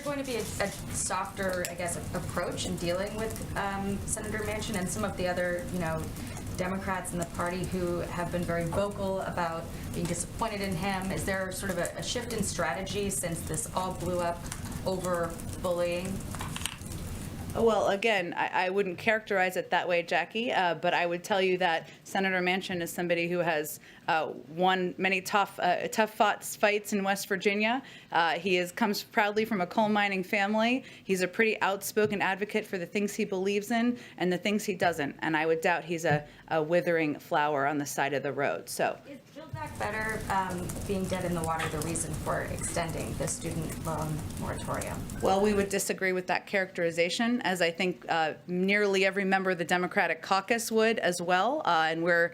going to be a softer, I guess, approach in dealing with Senator Manchin and some of the other, Democrats in the party who have been very vocal about being disappointed in him? Is there sort of a shift in strategy since this all blew up over bullying? Well, again, I wouldn't characterize it that way, Jacqui, but I would tell you that Senator Manchin is somebody who has won many tough fights in West Virginia. He comes proudly from a coal mining family. He's a pretty outspoken advocate for the things he believes in and the things he doesn't. And I would doubt he's a withering flower on the side of the road. So. Is Build Back Better being dead in the water the reason for extending the student loan moratorium? Well, we would disagree with that characterization, as I think nearly every member of the Democratic caucus would as well, and we're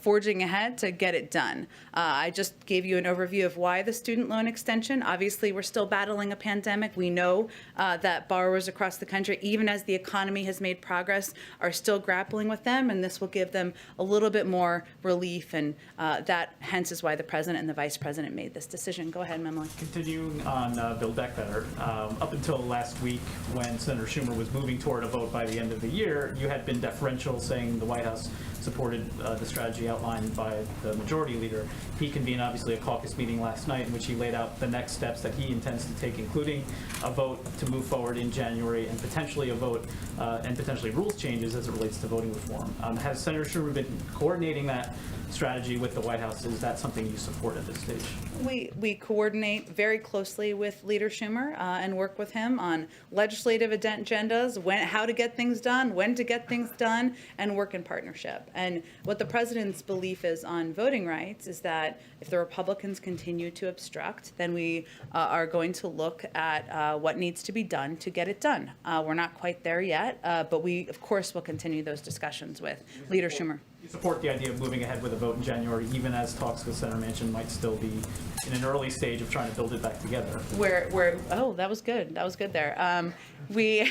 forging ahead to get it done. I just gave you an overview of why the student loan extension. Obviously, we're still battling a pandemic. We know that borrowers across the country, even as the economy has made progress, are still grappling with them, and this will give them a little bit more relief, and that hence is why the president and the vice president made this decision. Go ahead, Memoli. Continuing on Build Back Better, up until last week when Senator Schumer was moving toward a vote by the end of the year, you had been deferential, saying the White House supported the strategy outlined by the majority leader. He convened, obviously, a caucus meeting last night in which he laid out the next steps that he intends to take, including a vote to move forward in January and potentially a vote and potentially rules changes as it relates to voting reform. Has Senator Schumer been coordinating that strategy with the White House? Is that something you support at this stage? We coordinate very closely with Leader Schumer and work with him on legislative agendas, how to get things done, when to get things done, and work in partnership. And what the president's belief is on voting rights is that if the Republicans continue to obstruct, then we are going to look at what needs to be done to get it done. We're not quite there yet, but we, of course, will continue those discussions with Leader Schumer. You support the idea of moving ahead with a vote in January, even as talks with Senator Manchin might still be in an early stage of trying to build it back together. Oh, that was good. That was good there. We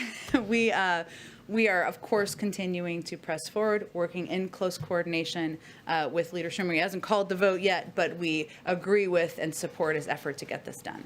are, of course, continuing to press forward, working in close coordination with Leader Schumer. He hasn't called the vote yet, but we agree with and support his effort to get this done.